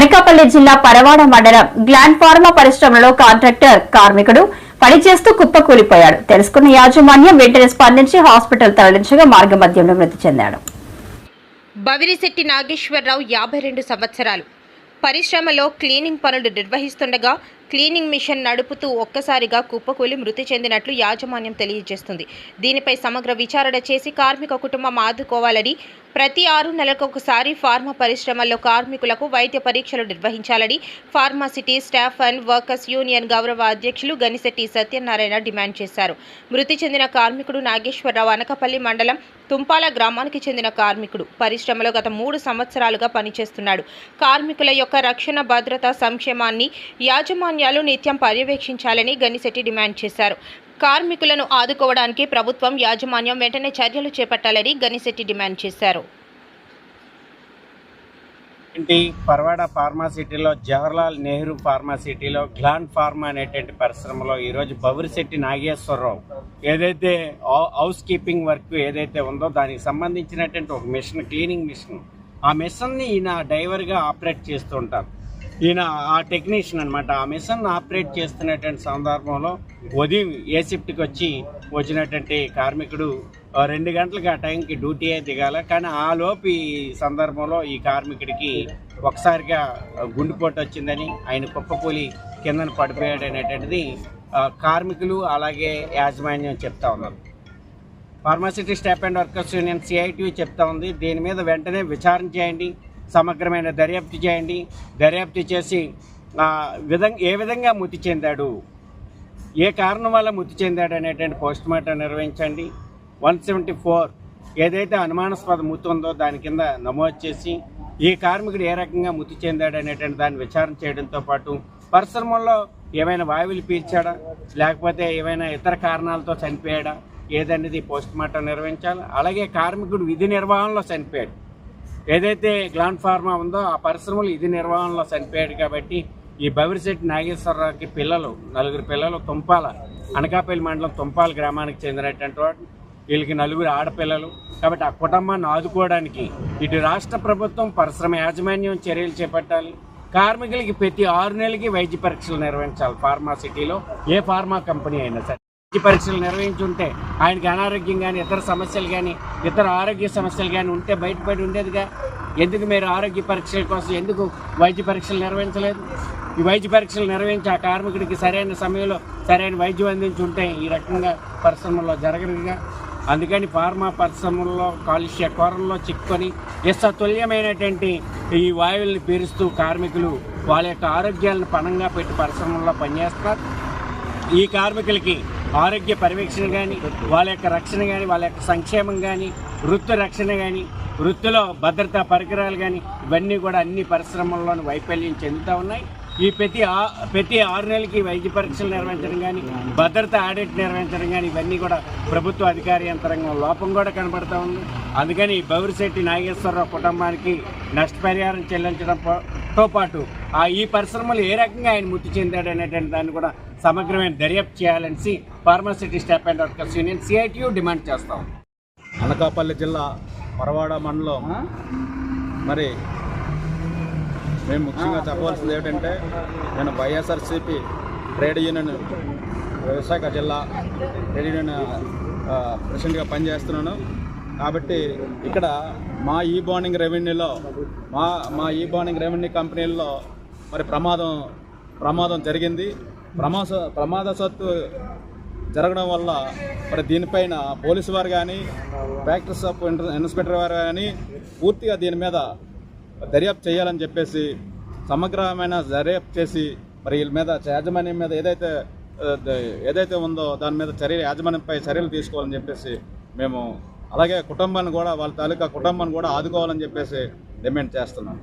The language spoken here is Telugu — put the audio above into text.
అనకాపల్లి జిల్లా పరవాడ మండలం గ్లాండ్ ఫార్మా పరిశ్రమలో కాంట్రాక్టర్ కార్మికుడు పనిచేస్తూ కుప్పకూలిపోయాడు. తెలుసుకున్న యాజమాన్యం వెంటనే స్పందించి హాస్పిటల్ తరలించగా మార్గమధ్యంలో మృతి చెందాడు. బవిరిశెట్టి నాగేశ్వరరావు 52 సంవత్సరాలు. పరిశ్రమలో క్లీనింగ్ పనులు నిర్వహిస్తుండగా క్లీనింగ్ మిషన్ నడుపుతూ ఒక్కసారిగా కుప్పకూలి మృతి చెందినట్లు యాజమాన్యం తెలియజేస్తుంది. దీనిపై సమగ్ర విచారణ చేసి కార్మిక కుటుంబం ఆదుకోవాలని, ప్రతి 6 నెలలకు ఒకసారి ఫార్మా పరిశ్రమల్లో కార్మికులకు వైద్య పరీక్షలు నిర్వహించాలని pharma city staff and workers union గౌరవ అధ్యక్షులు గనిశెట్టి సత్యనారాయణ డిమాండ్ చేశారు. మృతి చెందిన కార్మికుడు నాగేశ్వరరావు అనకాపల్లి మండలం తుంపాల గ్రామానికి చెందిన కార్మికుడు. పరిశ్రమలో గత 3 సంవత్సరాలుగా పనిచేస్తున్నాడు. కార్మికుల యొక్క రక్షణ, భద్రత, సంక్షేమాన్ని యాజమాన్యాలు నిత్యం పర్యవేక్షించాలని గనిశెట్టి డిమాండ్ చేశారు. కార్మికులను ఆదుకోవడానికి ప్రభుత్వం, యాజమాన్యం వెంటనే చర్యలు చేపట్టాలని గనిశెట్టి డిమాండ్ చేశారు. పరవాడ ఫార్మాసిటీలో జవహర్లాల్ నెహ్రూ ఫార్మాసిటీలో గ్లాండ్ ఫార్మా అనేటువంటి పరిశ్రమలో ఈరోజు బవిరిశెట్టి నాగేశ్వరరావు ఏదైతే హౌస్ కీపింగ్ వర్క్ ఏదైతే ఉందో దానికి సంబంధించినటువంటి ఒక మిషన్, క్లీనింగ్ మిషన్, ఆ మిషన్ని ఈయన డ్రైవర్గా ఆపరేట్ చేస్తూ ఉంటారు. ఈయన ఆ టెక్నీషియన్ అనమాట. ఆ మిషన్ ఆపరేట్ చేస్తున్నటువంటి సందర్భంలో ఉదయం ఏ షిఫ్ట్కి వచ్చినటువంటి కార్మికుడు 2 గంటలకు ఆ టైంకి డ్యూటీ దిగాల. కానీ ఆ లోపు ఈ సందర్భంలో ఈ కార్మికుడికి ఒకసారిగా గుండెపోటు వచ్చిందని, ఆయన కుప్పకూలి కిందన పడిపోయాడు అనేటువంటిది కార్మికులు అలాగే యాజమాన్యం చెప్తా ఉన్నారు. Pharma city staff and workers union CITU చెప్తా ఉంది, దీని మీద వెంటనే విచారణ చేయండి, సమగ్రమైన దర్యాప్తు చేయండి. దర్యాప్తు చేసి ఏ విధంగా మృతి చెందాడు, ఏ కారణం వల్ల మృతి చెందాడు అనేటువంటి పోస్ట్ మార్టం నిర్వహించండి. 174 ఏదైతే అనుమానాస్పద మృతి ఉందో దాని కింద నమోదు చేసి ఈ కార్మికుడు ఏ రకంగా మృతి చెందాడు అనేటువంటి దాన్ని విచారణ చేయడంతో పాటు పరిశ్రమల్లో ఏమైనా వాయువులు పీల్చాడా, లేకపోతే ఏమైనా ఇతర కారణాలతో చనిపోయాడా ఏదనేది పోస్ట్ మార్టం నిర్వహించాలి. అలాగే కార్మికుడు విధి నిర్వహణలో చనిపోయాడు. ఏదైతే గ్లాండ్ ఫార్మా ఉందో ఆ పరిశ్రమలు విధి నిర్వహణలో చనిపోయాడు. కాబట్టి ఈ బవిరిశెట్టి నాగేశ్వరరావుకి 4 పిల్లలు తుంపాల, అనకాపల్లి మండలం తుంపాల గ్రామానికి చెందినటువంటి వాడు. వీళ్ళకి 4 ఆడపిల్లలు. కాబట్టి ఆ కుటుంబాన్ని ఆదుకోవడానికి ఇటు రాష్ట్ర ప్రభుత్వం, పరిశ్రమ యాజమాన్యం చర్యలు చేపట్టాలి. కార్మికులకి ప్రతి 6 నెలలకి వైద్య పరీక్షలు నిర్వహించాలి. ఫార్మాసిటీలో ఏ ఫార్మా కంపెనీ అయినా సరే వైద్య పరీక్షలు నిర్వహించుంటే ఆయనకి అనారోగ్యం కానీ, ఇతర సమస్యలు కానీ, ఇతర ఆరోగ్య సమస్యలు కానీ ఉంటే బయటపడి ఉండేదిగా. ఎందుకు మీరు ఆరోగ్య పరీక్షల కోసం ఎందుకు వైద్య పరీక్షలు నిర్వహించలేదు? ఈ వైద్య పరీక్షలు నిర్వహించి ఆ కార్మికుడికి సరైన సమయంలో సరైన వైద్యం అందించుంటే ఈ రకంగా పరిశ్రమల్లో జరగదుగా. అందుకని ఫార్మా పరిశ్రమల్లో కాలుష్య కోరల్లో చిక్కుకొని ఇష్టతుల్యమైనటువంటి ఈ వాయువుల్ని పీలుస్తూ కార్మికులు వాళ్ళ యొక్క ఆరోగ్యాలను పణంగా పెట్టి పరిశ్రమల్లో పనిచేస్తున్నారు. ఈ కార్మికులకి ఆరోగ్య పర్యవేక్షణ కానీ, వాళ్ళ యొక్క రక్షణ కానీ, వాళ్ళ యొక్క సంక్షేమం కానీ, వృత్తి రక్షణ కానీ, వృత్తిలో భద్రతా పరికరాలు కానీ ఇవన్నీ కూడా అన్ని పరిశ్రమల్లోనూ వైఫల్యం చెందుతూ ఉన్నాయి. ఈ ప్రతి 6 నెలలకి వైద్య పరీక్షలు నిర్వహించడం కానీ, భద్రతా ఆడిట్ నిర్వహించడం కానీ ఇవన్నీ కూడా ప్రభుత్వ అధికార యంత్రాంగం లోపం కూడా కనబడుతూ ఉంది. అందుకని బవిరిశెట్టి నాగేశ్వరరావు కుటుంబానికి నష్టపరిహారం చెల్లించడంతో పాటు ఈ పరిశ్రమలు ఏ రకంగా ఆయన మృతి చెందాడు అనేటువంటి దాన్ని కూడా సమగ్రమైన దర్యాప్తు చేయాలని pharma city staff and workers union CITU demand చేస్తాం. అనకాపల్లి జిల్లా పరవాడ మండలం మరి మేము ముఖ్యంగా చెప్పవలసింది ఏమిటంటే, నేను YSRCP ట్రేడ్ యూనియన్ విశాఖ జిల్లా ట్రేడ్ యూనియన్ ప్రెసిడెంట్గా పనిచేస్తున్నాను. కాబట్టి ఇక్కడ మా ఈ-బాండింగ్ రెవెన్యూలో మా ఈ-బాండింగ్ రెవెన్యూ కంపెనీల్లో మరి ప్రమాదం జరిగింది. ప్రమాదవశాత్తు జరగడం వల్ల మరి దీనిపైన పోలీసు వారు కానీ, ఫ్యాక్టరీ సబ్ ఇన్స్పెక్టర్ వారు కానీ పూర్తిగా దీని మీద దర్యాప్తు చేయాలని చెప్పేసి, సమగ్రమైన దర్యాప్తు చేసి మరి వీళ్ళ మీద యాజమాన్యం మీద ఏదైతే ఉందో దాని మీద యాజమాన్యంపై చర్యలు తీసుకోవాలని చెప్పేసి మేము, అలాగే కుటుంబాన్ని కూడా, వాళ్ళ తాలూకా కుటుంబాన్ని కూడా ఆదుకోవాలని చెప్పేసి డిమాండ్ చేస్తున్నాం.